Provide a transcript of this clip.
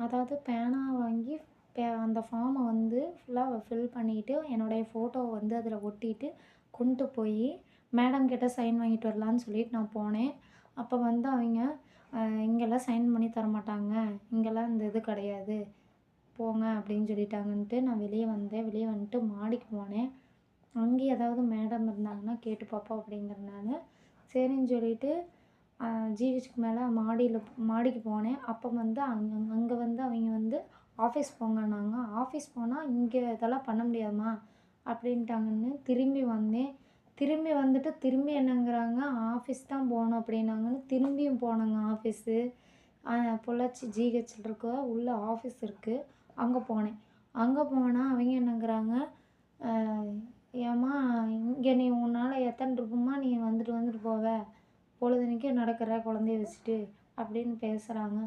அதாவது பேனா வாங்கி அந்த ஃபார்மை வந்து ஃபுல்லாக ஃபில் பண்ணிட்டு, என்னுடைய ஃபோட்டோவ வந்து அதில ஒட்டிட்டு, கொண்டு போய் மேடம் கிட்ட சைன் வாங்கிட்டு வரலான்னு சொல்லிட்டு நான் போனேன். அப்போ வந்து அவைங்க, இங்கெல்லாம் சைன் பண்ணி தரமாட்டாங்க. இங்கெல்லாம் இந்த இது கிடையாது. போங்க அப்படின்னு சொல்லிட்டாங்கன்ட்டு நான் வெளிய வந்தேன். வெளிய வந்துட்டு மாடிக்கு போனேன். அங்கேயும் ஏதாவது மேடம் இருந்தாங்கன்னா கேட்டு பார்ப்போம் அப்படிங்கிறனால, சரின்னு சொல்லிட்டு ஜிஹெச்சுக்கு மேல மாடிக்கு போனேன். அப்போ வந்து அங்க வந்து அவைங்க வந்து ஆஃபீஸ் போங்கன்னாங்க. ஆஃபீஸ் போனா இங்க இதெல்லாம் பண்ண முடியாதும்மா அப்படின்ட்டாங்கன்னு திரும்பி வந்தேன். திரும்பி வந்துட்டு திரும்பி என்னங்கிறாங்க, ஆஃபீஸ் தான் போணும் அப்படின்னாங்கன்னு திரும்பியும் போனேங்க ஆஃபீஸு. பொள்ளாச்சி ஜிஹெச்ல இருக்க உள்ள ஆஃபீஸ் இருக்கு. அங்க போனேன். அங்க போனா அவைங்க என்னங்கிறாங்க, "அ ஏம்மா இங்க நீ உன்னால எத்தன ட்ரிப்பும்மா நீ வந்துட்டு வந்துட்டு போவ? பொழுதன்னைக்கும் நடக்கிற குழந்தைய வச்சுட்டு" அப்படின்னு பேசுறாங்க.